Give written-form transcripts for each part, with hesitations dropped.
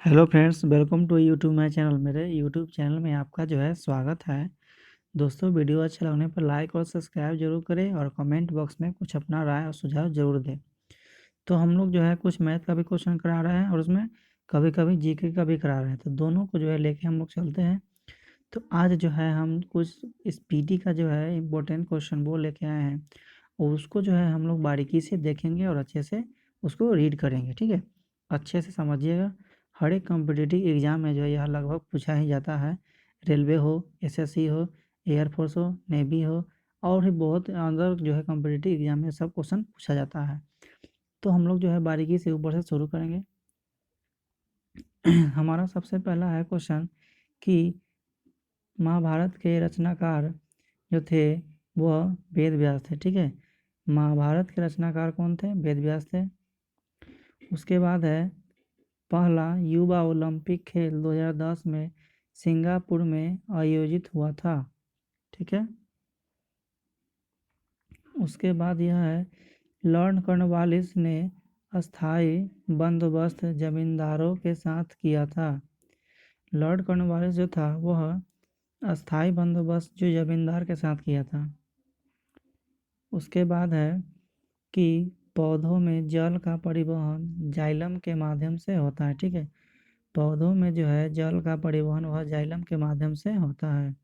Hello friends, welcome to YouTube my channel. मेरे YouTube channel में आपका स्वागत है। दोस्तों, वीडियो अच्छा लगने पर लाइक और सब्सक्राइब जरूर करें और कमेंट बॉक्स में कुछ अपना राय और सुझाव जरूर दें। तो हम लोग कुछ मैथ का भी क्वेश्चन करा रहे हैं और उसमें कभी कभी जीके का भी करा रहे हैं। तो दोनों को लेके हम लोग चलते हैं। तो आज हम कुछ इस पीटी का इम्पोर्टेंट क्वेश्चन वो लेके आए हैं और उसको हम लोग बारीकी से देखेंगे और अच्छे से उसको रीड करेंगे। ठीक है, अच्छे से समझिएगा। हर एक कॉम्पिटिटिव एग्ज़ाम में यह लगभग पूछा ही जाता है। रेलवे हो, एसएससी हो, एयरफोर्स हो, नेवी हो और भी बहुत अदर कॉम्पिटिटिव एग्ज़ाम में सब क्वेश्चन पूछा जाता है। तो हम लोग बारीकी से ऊपर से शुरू करेंगे। हमारा सबसे पहला है क्वेश्चन कि महाभारत के रचनाकार जो थे वह वेद व्यास थे। ठीक है, महाभारत के रचनाकार कौन थे? वेद व्यास थे। उसके बाद है पहला युवा ओलंपिक खेल 2010 में सिंगापुर में आयोजित हुआ था। ठीक है, उसके बाद यह है लॉर्ड कॉर्नवालिस ने अस्थाई बंदोबस्त जमींदारों के साथ किया था। लॉर्ड कॉर्नवालिस जो था वह अस्थाई बंदोबस्त जो जमींदार के साथ किया था। उसके बाद है कि पौधों में जल का परिवहन जाइलम के माध्यम से होता है। ठीक है, पौधों में जल का परिवहन वह जाइलम के माध्यम से होता है।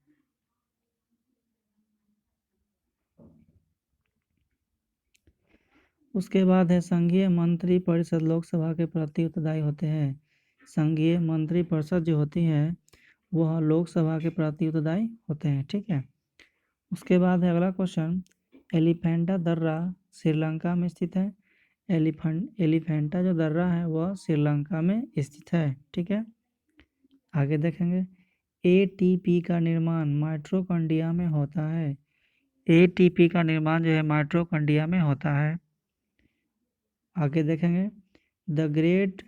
उसके बाद है संघीय मंत्री परिषद लोकसभा के प्रति उत्तरदायी होते हैं। संघीय मंत्री परिषद जो होती है वह लोकसभा के प्रति उत्तरदायी होते हैं। ठीक है, उसके बाद है अगला क्वेश्चन एलिफेंटा दर्रा श्रीलंका में स्थित है। एलिफेंटा जो दर्रा है वह श्रीलंका में स्थित है। ठीक है, आगे देखेंगे एटीपी का निर्माण माइटोकॉन्ड्रिया में होता है। एटीपी का निर्माण माइटोकॉन्ड्रिया में होता है। आगे देखेंगे द ग्रेट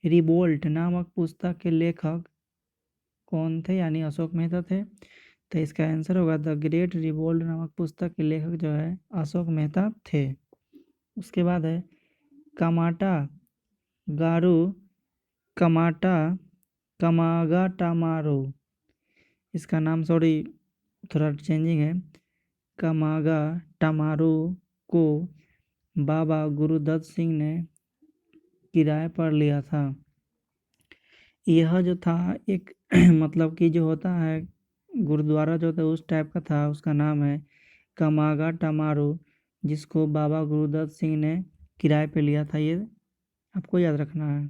रिवोल्ट नामक पुस्तक के लेखक कौन थे? यानी अशोक मेहता थे। तो इसका आंसर होगा द ग्रेट रिवोल्ट नामक पुस्तक के लेखक अशोक मेहता थे। उसके बाद है कामाटा गारू कमाटा कमागा टामारो, इसका नाम थोड़ा चेंजिंग है। कमागा टामारो को बाबा गुरुदत्त सिंह ने किराए पर लिया था। यह जो था एक मतलब कि जो होता है गुरुद्वारा जो था उस टाइप का था, उसका नाम है कमागा टामारो, जिसको बाबा गुरुदत्त सिंह ने किराए पे लिया था। ये आपको याद रखना है।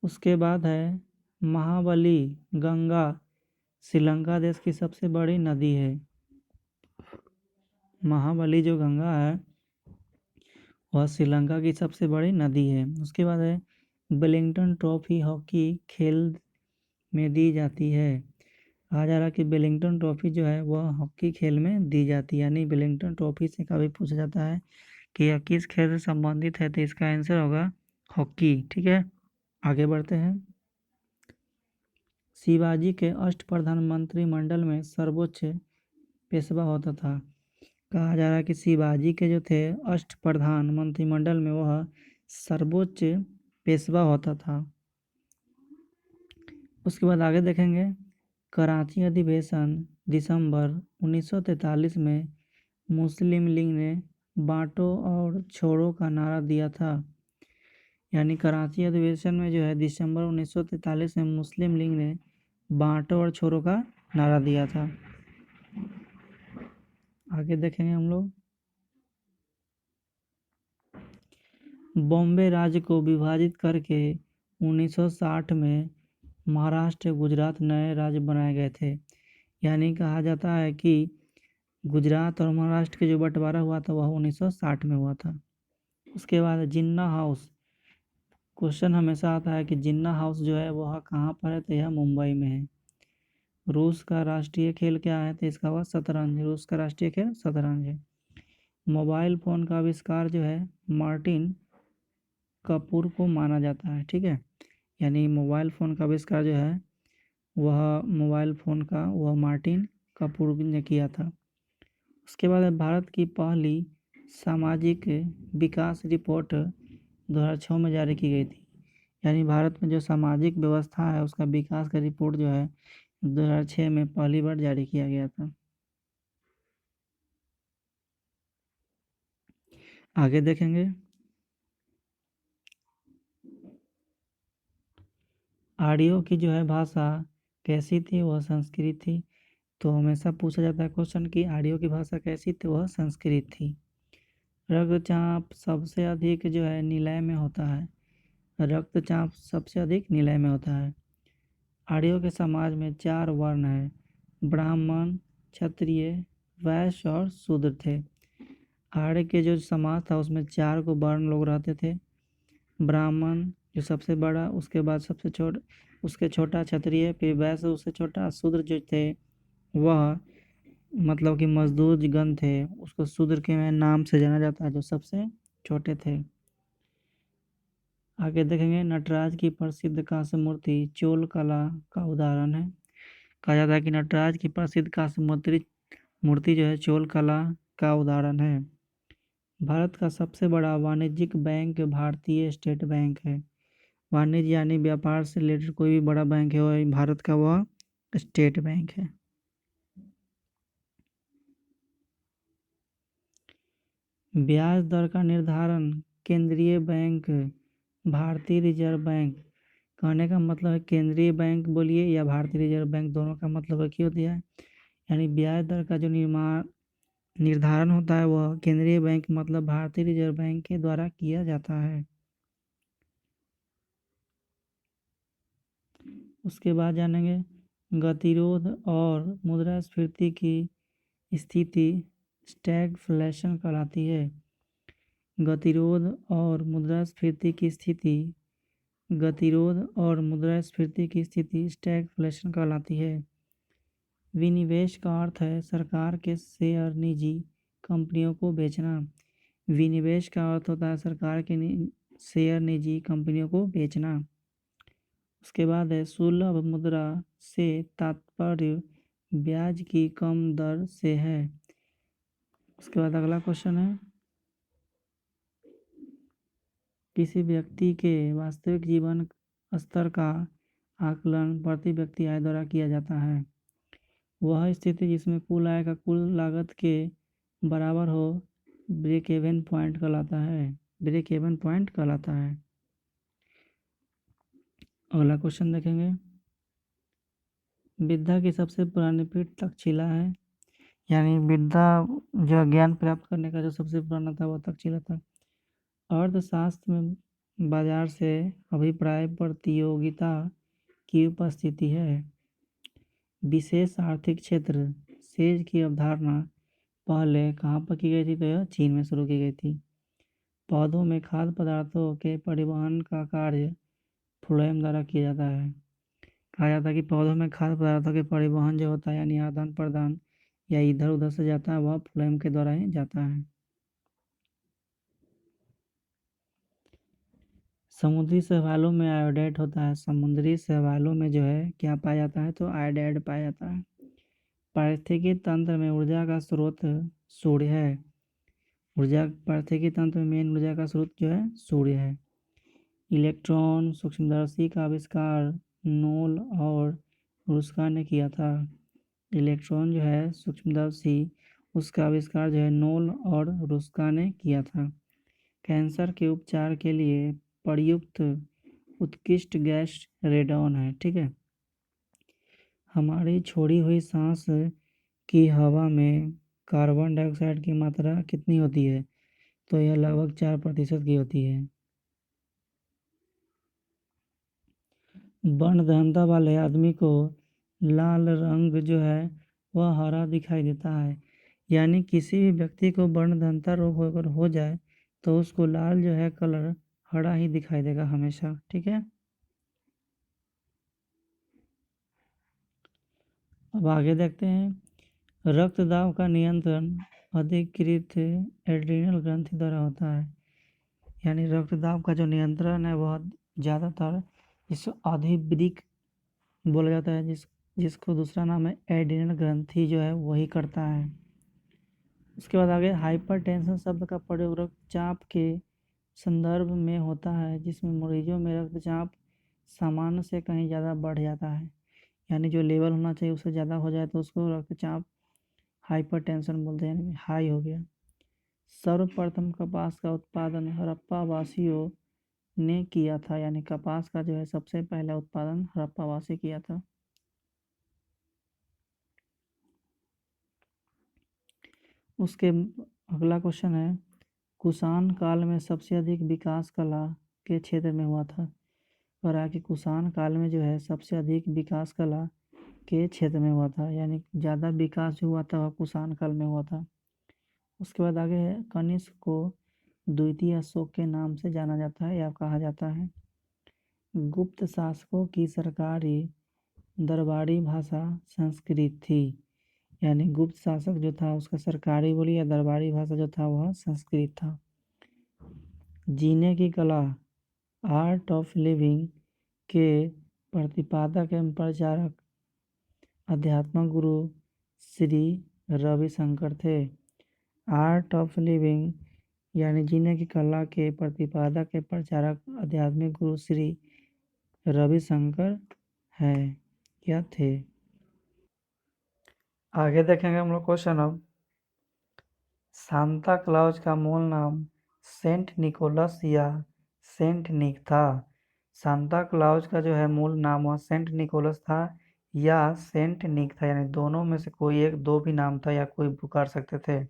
उसके बाद है महाबली गंगा श्रीलंका देश की सबसे बड़ी नदी है। महाबली जो गंगा है वह श्रीलंका की सबसे बड़ी नदी है। उसके बाद है वेलिंगटन ट्रॉफी हॉकी खेल में दी जाती है। कहा जा रहा है कि वेलिंगटन ट्रॉफी जो है वह हॉकी खेल में दी जाती है। यानी वेलिंगटन ट्रॉफी से कभी पूछा जाता है कि यह किस खेल से संबंधित है, तो इसका आंसर होगा हॉकी। ठीक है, आगे बढ़ते हैं। शिवाजी के अष्टप्रधान मंत्रिमंडल में सर्वोच्च पेशवा होता था। कहा जा रहा है कि शिवाजी के जो थे अष्टप्रधान मंत्रिमंडल में वह सर्वोच्च पेशवा होता था। उसके बाद आगे देखेंगे कराची अधिवेशन दिसंबर 1943 में मुस्लिम लीग ने बांटो और छोड़ो का नारा दिया था। यानी कराची अधिवेशन में दिसंबर 1943 में मुस्लिम लीग ने बांटो और छोड़ो का नारा दिया था। आगे देखेंगे हम लोग बॉम्बे राज्य को विभाजित करके 1960 में महाराष्ट्र गुजरात नए राज्य बनाए गए थे। यानी कहा जाता है कि गुजरात और महाराष्ट्र के जो बंटवारा हुआ था वह 1960 में हुआ था। उसके बाद जिन्ना हाउस, क्वेश्चन हमेशा आता है कि जिन्ना हाउस जो है वह कहाँ पर है, तो यह मुंबई में है। रूस का राष्ट्रीय खेल क्या है, तो इसका वह शतरंज। रूस का राष्ट्रीय खेल शतरंज है। मोबाइल फ़ोन का आविष्कार मार्टिन कपूर को माना जाता है। ठीक है, यानी मोबाइल फ़ोन का आविष्कार वह मार्टिन कपूर ने किया था। उसके बाद भारत की पहली सामाजिक विकास रिपोर्ट 2006 में जारी की गई थी। यानी भारत में जो सामाजिक व्यवस्था है उसका विकास का रिपोर्ट जो है 2006 में पहली बार जारी किया गया था। आगे देखेंगे, आर्यों की जो है भाषा कैसी थी, वह संस्कृत थी। तो हमेशा पूछा जाता है क्वेश्चन कि आर्यों की भाषा कैसी थी, वह संस्कृत थी। रक्तचाप सबसे अधिक जो है निलय में होता है, रक्तचाप सबसे अधिक निलय में होता है। आर्यों के समाज में 4 वर्ण हैं, ब्राह्मण, क्षत्रिय, वैश्य और शूद्र थे। आर्य के जो समाज था उसमें 4 को वर्ण लोग रहते थे, ब्राह्मण जो सबसे बड़ा, उसके बाद सबसे छोटा, उसके छोटा क्षत्रिय, फिर वैश्य उससे छोटा, शूद्र जो थे वह मतलब कि मजदूर गण थे, उसको शूद्र के नाम से जाना जाता है, जो सबसे छोटे थे। आगे देखेंगे, नटराज की प्रसिद्ध कांस्य मूर्ति चोल कला का उदाहरण है। कहा जाता है कि नटराज की प्रसिद्ध कांस्य मूर्ति जो है चोल कला का उदाहरण है। भारत का सबसे बड़ा वाणिज्यिक बैंक भारतीय स्टेट बैंक है। वाणिज्य यानी व्यापार से रिलेटेड कोई भी बड़ा बैंक है वह भारत का वह स्टेट बैंक है। ब्याज दर का निर्धारण केंद्रीय बैंक, भारतीय रिजर्व बैंक, कहने का मतलब है केंद्रीय बैंक बोलिए या भारतीय रिजर्व बैंक, दोनों का मतलब एक ही होती है। यानी ब्याज दर का जो निर्धारण होता है वह केंद्रीय बैंक मतलब भारतीय रिजर्व बैंक के द्वारा किया जाता है। उसके बाद जानेंगे, गतिरोध और मुद्रास्फीति की स्थिति स्टैगफ्लेशन कहलाती है। गतिरोध और मुद्रास्फीति की स्थिति गतिरोध और मुद्रास्फीति की स्थिति स्टैगफ्लेशन कहलाती है। विनिवेश का अर्थ है सरकार के शेयर निजी कंपनियों को बेचना। विनिवेश का अर्थ होता है सरकार के शेयर निजी कंपनियों को बेचना। उसके बाद है सुलभ मुद्रा से तात्पर्य ब्याज की कम दर से है। उसके बाद अगला क्वेश्चन है, किसी व्यक्ति के वास्तविक जीवन स्तर का आकलन प्रति व्यक्ति आय द्वारा किया जाता है। वह स्थिति जिसमें कुल आय का कुल लागत के बराबर हो ब्रेक इवन पॉइंट कहलाता है। ब्रेक इवन पॉइंट कहलाता है। अगला क्वेश्चन देखेंगे, विद्या की सबसे पुरानी पीठ तक्षशिला है। यानी विद्या जो ज्ञान प्राप्त करने का जो सबसे पुराना था वह तक्षशिला था। अर्थशास्त्र में बाजार से अभिप्राय प्रतियोगिता की उपस्थिति है। विशेष आर्थिक क्षेत्र सेज की अवधारणा पहले कहाँ पर की गई थी, तो यह चीन में शुरू की गई थी। पौधों में खाद्य पदार्थों के परिवहन का कार्य फ्लोएम द्वारा किया जाता है। कहा जाता है कि पौधों में खाद्य पदार्थों के परिवहन जो होता है यानी आदान प्रदान या इधर उधर से जाता है वह फ्लोएम के द्वारा ही जाता है। समुद्री शैवालों में आयोडाइड होता है। समुद्री शैवालों में जो है क्या पाया जाता है, तो आयोडाइड पाया जाता है। पारिस्थितिकी तंत्र में ऊर्जा का स्रोत सूर्य है। पारिस्थितिकी तंत्र में मेन ऊर्जा का स्रोत जो है सूर्य है। इलेक्ट्रॉन सूक्ष्मदर्शी का आविष्कार नोल और रुस्का ने किया था। इलेक्ट्रॉन जो है सूक्ष्मदर्शी उसका आविष्कार जो है नोल और रुस्का ने किया था। कैंसर के उपचार के लिए प्रयुक्त उत्कृष्ट गैस रेडॉन है। ठीक है, हमारी छोड़ी हुई सांस की हवा में कार्बन डाइऑक्साइड की मात्रा कितनी होती है, तो यह लगभग 4% की होती है। वर्णदहनता वाले आदमी को लाल रंग जो है वह हरा दिखाई देता है। यानी किसी भी व्यक्ति को वर्णदहनता रोग अगर हो जाए तो उसको लाल जो है कलर हरा ही दिखाई देगा हमेशा। ठीक है, अब आगे देखते हैं, रक्तदाब का नियंत्रण अधिकृत एड्रिनल ग्रंथि द्वारा होता है। यानी रक्तदाब का जो नियंत्रण है वह ज़्यादातर इस अधिवृक्क बोला जाता है, जिसको दूसरा नाम है एड्रिनल ग्रंथि जो है वही करता है। उसके बाद आगे हाइपरटेंशन शब्द का प्रयोग रक्तचाप के संदर्भ में होता है जिसमें मरीजों में रक्तचाप सामान्य से कहीं ज़्यादा बढ़ जाता है, यानी जो लेवल होना चाहिए उससे ज़्यादा हो जाए तो उसको रक्तचाप हाइपरटेंशन बोलते हैं, यानी हाई हो गया। सर्वप्रथम कपास का उत्पादन हड़प्पा वासियों ने किया था, यानी कपास का जो है सबसे पहला उत्पादन हड़प्पा वासी किया था। उसके अगला क्वेश्चन है, कुषाण काल में सबसे अधिक विकास कला के क्षेत्र में हुआ था। और आगे कुषाण काल में जो है सबसे अधिक विकास कला के क्षेत्र में हुआ था, यानी ज़्यादा विकास जो हुआ था वह कुषाण काल में हुआ था। उसके बाद आगे है, कनिष्क को द्वितीय अशोक के नाम से जाना जाता है या कहा जाता है। गुप्त शासकों की सरकारी दरबारी भाषा संस्कृत थी, यानी गुप्त शासक जो था उसका सरकारी बोली या दरबारी भाषा जो था वह संस्कृत था। जीने की कला आर्ट ऑफ लिविंग के प्रतिपादक एवं प्रचारक अध्यात्म गुरु श्री रविशंकर थे। आर्ट ऑफ लिविंग यानी जीने की कला के प्रतिपादक के प्रचारक आध्यात्मिक गुरु श्री रविशंकर हैं या थे। आगे देखेंगे हम लोग क्वेश्चन अब, सांता क्लॉज का मूल नाम सेंट निकोलस या सेंट निक था। सांता क्लॉज का जो है मूल नाम वह सेंट निकोलस था या सेंट निक था, यानी दोनों में से कोई एक, दो भी नाम था या कोई पुकार सकते थे।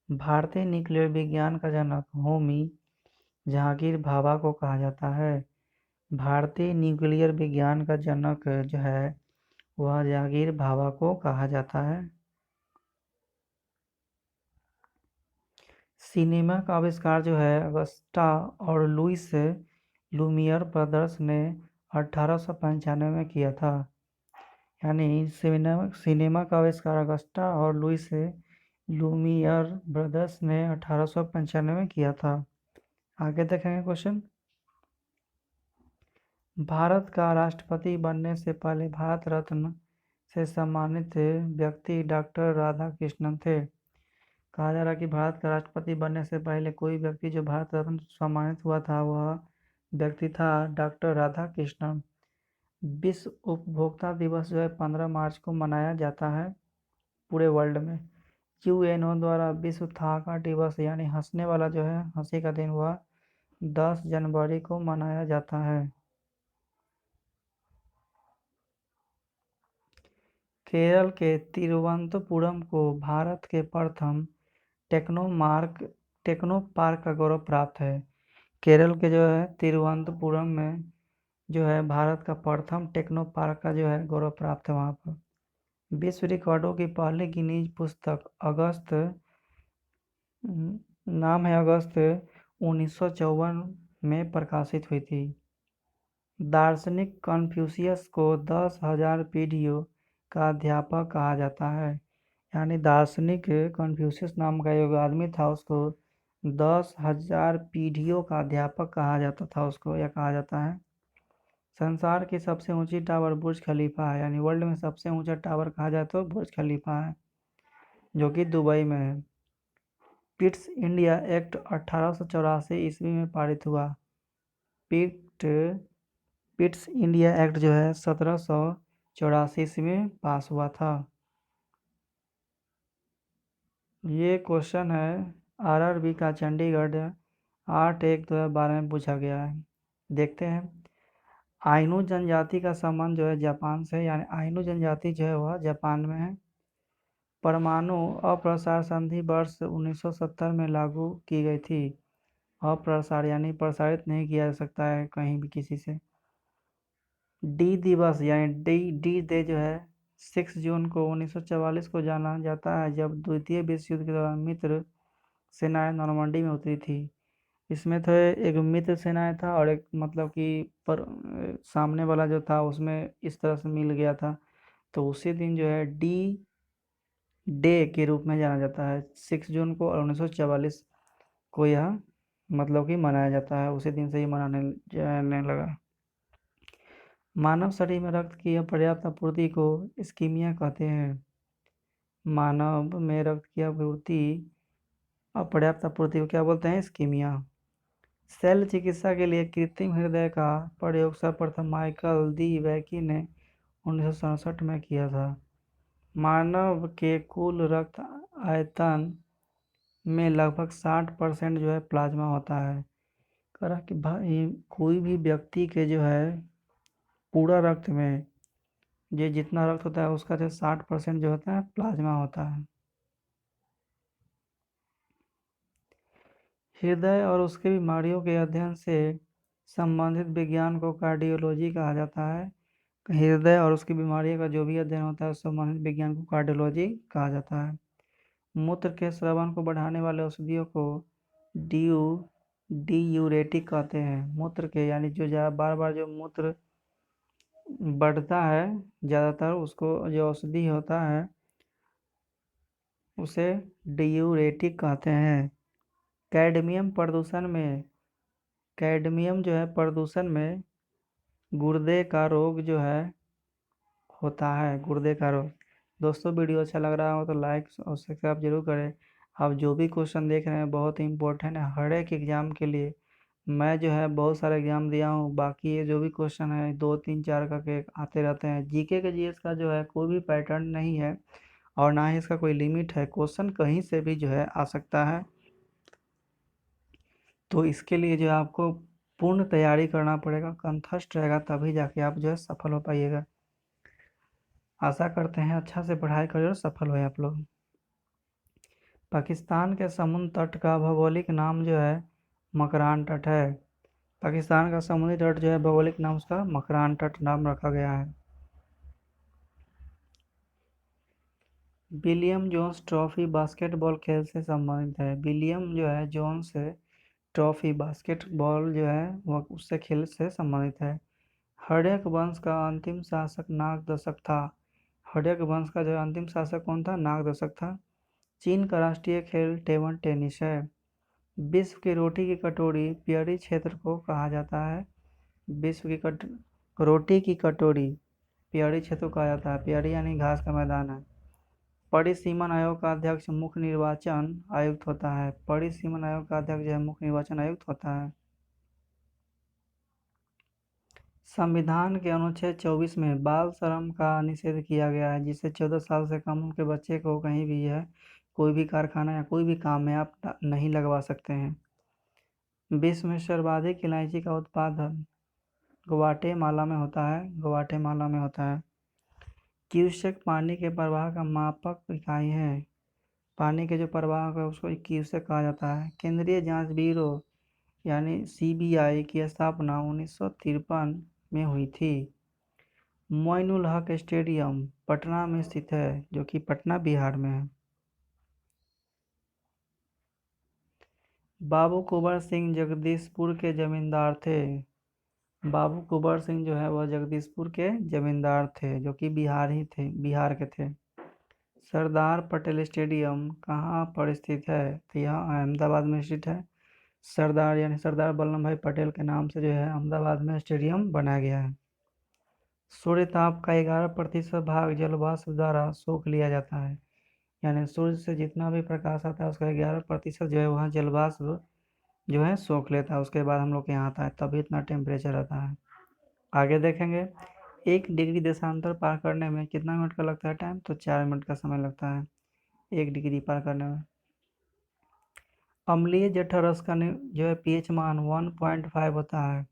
भारतीय न्यूक्लियर विज्ञान का जनक होमी जहांगीर भाभा को कहा जाता है। भारतीय न्यूक्लियर विज्ञान का जनक जो है वह जहांगीर भाभा को कहा जाता है। सिनेमा का आविष्कार जो है अगस्टा और लुइस लुमियर ब्रदर्स ने 1895 में किया था, यानी सिनेमा का आविष्कार अगस्टा और लुइस लुमियर ब्रदर्स ने 1895 में किया था। आगे देखेंगे क्वेश्चन, भारत का राष्ट्रपति बनने से पहले भारत रत्न से सम्मानित व्यक्ति डॉक्टर राधाकृष्णन थे। कहा जा रहा है कि भारत का राष्ट्रपति बनने से पहले कोई व्यक्ति जो भारत रत्न सम्मानित हुआ था वह व्यक्ति था डॉक्टर राधाकृष्णन। विश्व उपभोक्ता दिवस जो है 15 मार्च को मनाया जाता है पूरे वर्ल्ड में। यूएनओ द्वारा विश्व थाका दिवस यानी हंसने वाला जो है हंसी का दिन वह 10 जनवरी को मनाया जाता है। केरल के तिरुवनंतपुरम को भारत के प्रथम टेक्नो पार्क का गौरव प्राप्त है। केरल के जो है तिरुवनंतपुरम में जो है भारत का प्रथम टेक्नो पार्क का जो है गौरव प्राप्त है वहाँ पर। विश्व रिकॉर्डों की पहली गिनीज पुस्तक नाम है अगस्त 1954 में प्रकाशित हुई थी। दार्शनिक कन्फ्यूशियस को 10,000 पीढ़ियों का अध्यापक कहा जाता है, यानी दार्शनिक कन्फ्यूशियस नाम का एक आदमी था उसको 10,000 पीढ़ियों का अध्यापक कहा जाता था उसको या कहा जाता है। संसार की सबसे ऊंची टावर बुर्ज खलीफा है, यानी वर्ल्ड में सबसे ऊंचा टावर कहा जाए तो बुर्ज खलीफा है जो कि दुबई में है। पिट्स इंडिया एक्ट 1884 ईस्वी में पारित हुआ। पिट्स इंडिया एक्ट जो है 1784 ईस्वी में पास हुआ था। ये क्वेश्चन है आरआरबी का चंडीगढ़ 8/1/2012 में पूछा गया है। देखते हैं, आइनू जनजाति का संबंध जो है जापान से, यानी आइनू जनजाति जो है वह जापान में है। परमाणु अप्रसार संधि वर्ष 1970 में लागू की गई थी। अप्रसार यानी प्रसारित नहीं किया जा सकता है कहीं भी किसी से। डी दिवस यानी डी डे जो है 6 जून को 1944 को जाना जाता है जब द्वितीय विश्व युद्ध के दौरान मित्र सेनाएं नॉर्मंडी में उतरी थी। इसमें तो एक मित्र सेनाएं था और एक मतलब कि सामने वाला जो था उसमें इस तरह से मिल गया था, तो उसी दिन जो है डी डे के रूप में जाना जाता है 6 जून को, और 1944 को यह मतलब कि मनाया जाता है, उसी दिन से ही मनाने जाने लगा। मानव शरीर में रक्त की अपर्याप्त आपूर्ति को इस्कीमिया कहते हैं। मानव में रक्त की अपर्याप्त आपूर्ति को क्या बोलते हैं? इस्कीमिया। शल्य चिकित्सा के लिए कृत्रिम हृदय का प्रयोग सर्वप्रथम माइकल दी वैकी ने 1967 में किया था। मानव के कुल रक्त आयतन में लगभग 60% जो है प्लाज्मा होता है। करा कि भाई कोई भी व्यक्ति के जो है पूरा रक्त में ये जितना रक्त होता है उसका जो 60% जो होता है प्लाज्मा होता है। हृदय और उसके बीमारियों के अध्ययन से संबंधित विज्ञान को कार्डियोलॉजी कहा जाता है। हृदय और उसकी बीमारी का जो भी अध्ययन होता है उस संबंधित विज्ञान को कार्डियोलॉजी कहा जाता है। मूत्र के स्रावन को बढ़ाने वाले औषधियों को डियूरेटिक कहते हैं। मूत्र के यानी जो बार बार जो मूत्र बढ़ता है ज़्यादातर उसको जो औषधि होता है उसे डियूरेटिक कहते हैं। कैडमियम जो है प्रदूषण में गुर्दे का रोग जो है होता है, गुर्दे का रोग। दोस्तों वीडियो अच्छा लग रहा हो तो लाइक और सब्सक्राइब जरूर करें। आप जो भी क्वेश्चन देख रहे हैं बहुत ही इंपॉर्टेंट है हर एक एग्ज़ाम के लिए। मैं जो है बहुत सारे एग्ज़ाम दिया हूँ, बाकी ये जो भी क्वेश्चन है 2 3 4 करके आते रहते हैं। जीके के जीएस का जो है कोई भी पैटर्न नहीं है और ना ही इसका कोई लिमिट है, क्वेश्चन कहीं से भी जो है आ सकता है। तो इसके लिए जो है आपको पूर्ण तैयारी करना पड़ेगा, कंठस्थ रहेगा तभी जाके आप जो है सफल हो पाइएगा। आशा करते हैं अच्छा से पढ़ाई करें और सफल होए आप लोग। पाकिस्तान के समुद्र तट का भौगोलिक नाम जो है मकरान तट है। पाकिस्तान का समुद्री तट जो है भौगोलिक नाम उसका मकरान तट नाम रखा गया है। विलियम जोन्स ट्रॉफी बास्केटबॉल खेल से संबंधित है। विलियम जो है जोन्स ट्रॉफी बास्केटबॉल जो है वह उससे खेल से संबंधित है। हर्यक वंश का अंतिम शासक नागदशक था। हर्यक वंश का जो अंतिम शासक कौन था? नागदशक था। चीन का राष्ट्रीय खेल टेबल टेनिस है। विश्व की रोटी की कटोरी पियरी क्षेत्र को कहा जाता है। विश्व की रोटी की कटोरी पियरी क्षेत्र को कहा जाता है। पियरी यानी घास का मैदान है। परिसीमन आयोग का अध्यक्ष मुख्य निर्वाचन आयुक्त होता है। परिसीमन आयोग का अध्यक्ष जो है मुख्य निर्वाचन आयुक्त होता है। संविधान के अनुच्छेद 24 में बाल श्रम का निषेध किया गया है, जिससे 14 साल से कम उम्र के बच्चे को कहीं भी है कोई भी कारखाना या कोई भी काम में आप नहीं लगवा सकते हैं। विश्व में सर्वाधिक इलायची का उत्पादन ग्वाटेमाला में होता है। क्यूसेक पानी के प्रवाह का मापक इकाई है। पानी के जो प्रवाह है उसको क्यूसेक कहा जाता है। केंद्रीय जांच ब्यूरो यानी सीबीआई की स्थापना 1953 में हुई थी। मोइनुल हक स्टेडियम पटना में स्थित है, जो कि पटना बिहार में है। बाबू कुंवर सिंह जगदीशपुर के जमींदार थे। बाबू कुंवर सिंह जो है वह जगदीशपुर के जमींदार थे, जो कि बिहार के थे। सरदार पटेल स्टेडियम कहाँ पर स्थित है? तो यह अहमदाबाद में स्थित है। सरदार यानी सरदार वल्लभ भाई पटेल के नाम से जो है अहमदाबाद में स्टेडियम बनाया गया है। सूर्य ताप का 11% भाग जलवाष्प द्वारा सोख लिया जाता है। यानी सूर्य से जितना भी प्रकाश आता है उसका 11% जो है वहाँ जलवाष्प जो है सोख लेता है, उसके बाद हम लोग के यहाँ आता है, तभी इतना टेम्परेचर रहता है। आगे देखेंगे 1 डिग्री देशांतर पार करने में कितना मिनट का लगता है टाइम? तो 4 मिनट का समय लगता है 1 डिग्री पार करने में। अम्लीय जठरस का जो है पीएच मान 1.5 होता है।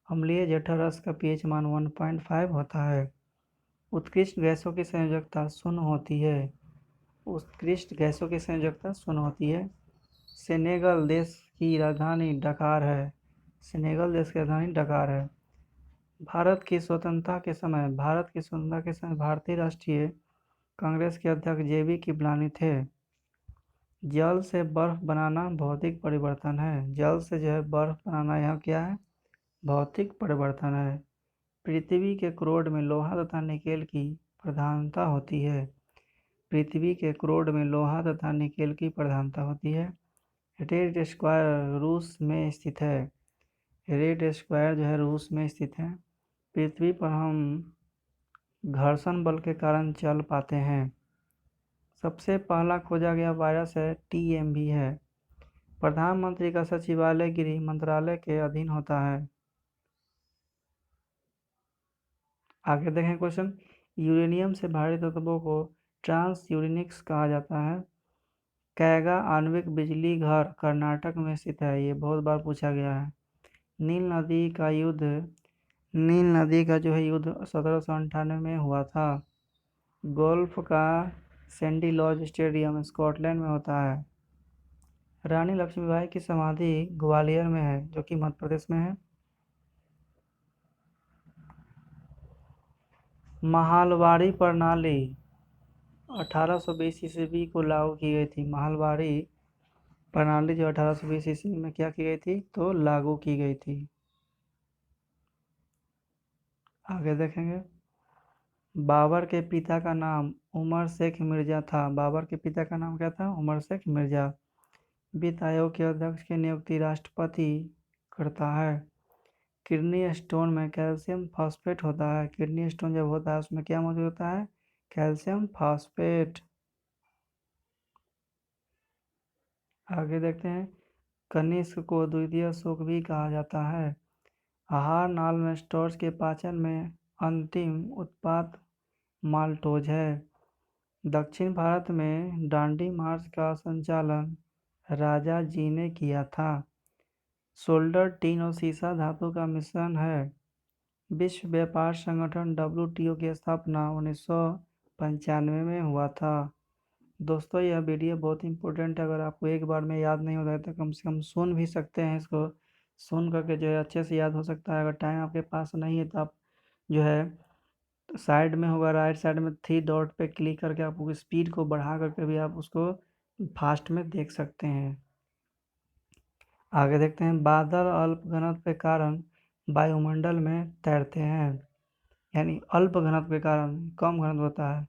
अम्लीय जठरस का पीएच मान 1.5 होता है। उत्कृष्ट गैसों की संयोजकता 0 होती है। उत्कृष्ट गैसों की संयोजकता 0 होती है। सेनेगल देश की राजधानी डकार है। सेनेगल देश की राजधानी डकार है। भारत की स्वतंत्रता के समय भारतीय राष्ट्रीय कांग्रेस के अध्यक्ष जेबी कृपलानी थे। जल से बर्फ बनाना भौतिक परिवर्तन है। जल से जो है बर्फ बनाना यह क्या है? भौतिक परिवर्तन है। पृथ्वी के क्रोड में लोहा तथा निकेल की प्रधानता होती है। पृथ्वी के क्रोड में लोहा तथा निकेल की प्रधानता होती है। रेड स्क्वायर रूस में स्थित है। रेड स्क्वायर जो है रूस में स्थित है। पृथ्वी पर हम घर्षण बल के कारण चल पाते हैं। सबसे पहला खोजा गया वायरस है टीएमवी है। प्रधानमंत्री का सचिवालय गृह मंत्रालय के अधीन होता है। आगे देखें क्वेश्चन। यूरेनियम से भारी तत्वों को ट्रांस यूरेनिक्स कहा जाता है। कैगा आणविक बिजली घर कर्नाटक में स्थित है। ये बहुत बार पूछा गया है। नील नदी का जो है युद्ध 1798 में हुआ था। गोल्फ का सैंडी लॉज स्टेडियम स्कॉटलैंड में होता है। रानी लक्ष्मीबाई की समाधि ग्वालियर में है, जो कि मध्य प्रदेश में है। महालवाड़ी प्रणाली 1820 ईस्वी को लागू की गई थी। महालवाड़ी प्रणाली जो 1820 ईस्वी में क्या की गई थी, तो लागू की गई थी। आगे देखेंगे। बाबर के पिता का नाम उमर शेख मिर्जा था। बाबर के पिता का नाम क्या था? उमर शेख मिर्जा। वित्त आयोग के अध्यक्ष की नियुक्ति राष्ट्रपति करता है। किडनी स्टोन में कैल्शियम फॉस्फेट होता है। किडनी स्टोन जब होता है उसमें क्या मौजूद होता है? Calcium phosphate. आगे देखते हैं। कनिष्क को द्वितीय अशोक भी कहा जाता है। आहार नाल में स्टार्च के पाचन में अंतिम उत्पाद माल्टोज है। दक्षिण भारत में डांडी मार्च का संचालन राजा जी ने किया था। सोल्डर टीन और सीसा धातु का मिश्रण है। विश्व व्यापार संगठन WTO की स्थापना 1995 में हुआ था। दोस्तों यह वीडियो बहुत इंपॉर्टेंट है। अगर आपको एक बार में याद नहीं होता है तो कम से कम सुन भी सकते हैं इसको। सुन करके जो है अच्छे से याद हो सकता है। अगर टाइम आपके पास नहीं है तो आप जो है साइड में होगा, राइट साइड में 3 डॉट पे क्लिक करके आप स्पीड को बढ़ा करके भी आप उसको फास्ट में देख सकते हैं। आगे देखते हैं। बादल अल्प घनत्व के कारण वायुमंडल में तैरते हैं। यानी अल्प घनत्व के कारण कम घनत्व होता है।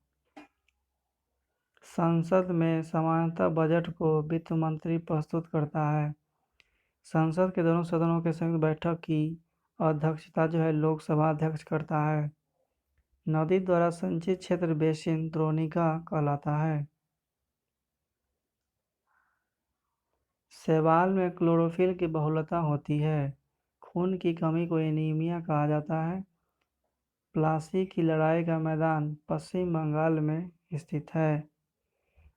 संसद में सामान्यतः बजट को वित्त मंत्री प्रस्तुत करता है। संसद के दोनों सदनों के संयुक्त बैठक की अध्यक्षता जो है लोकसभा अध्यक्ष करता है। नदी द्वारा संचित क्षेत्र बेसिन द्रोणिका कहलाता है। शैवाल में क्लोरोफिल की बहुलता होती है। खून की कमी को एनीमिया कहा जाता है। प्लासी की लड़ाई का मैदान पश्चिम बंगाल में स्थित है।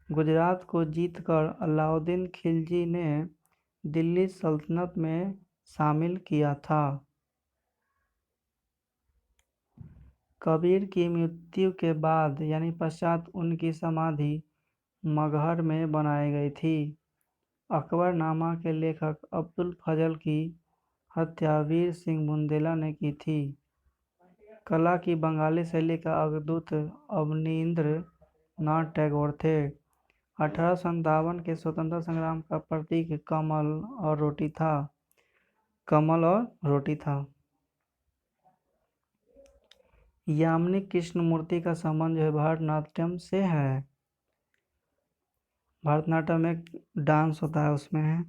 गुजरात को जीतकर अलाउद्दीन खिलजी ने दिल्ली सल्तनत में शामिल किया था। कबीर की मृत्यु के बाद यानी पश्चात उनकी समाधि मगहर में बनाई गई थी। अकबरनामा के लेखक अब्दुल फजल की हत्या वीर सिंह बुंदेला ने की थी। कला की बंगाली शैली का अवधूत अवनींद्र नाथ टैगोर थे। 1857 के स्वतंत्रता संग्राम का प्रतीक कमल और रोटी था। कमल और रोटी था। यामिनी कृष्णमूर्ति का संबंध जो है भरतनाट्यम से है। भरतनाट्यम में डांस होता है, उसमें है।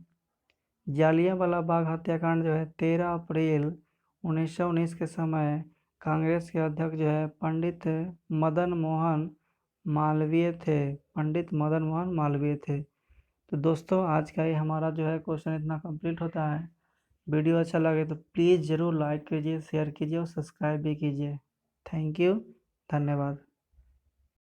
जालियांवाला बाग हत्याकांड जो है 13 अप्रैल 1919 के समय कांग्रेस के अध्यक्ष जो है पंडित मदन मोहन मालवीय थे। पंडित मदन मोहन मालवीय थे। तो दोस्तों आज का ये हमारा जो है क्वेश्चन इतना कंप्लीट होता है। वीडियो अच्छा लगे तो प्लीज़ ज़रूर लाइक कीजिए, शेयर कीजिए और सब्सक्राइब भी कीजिए। थैंक यू, धन्यवाद।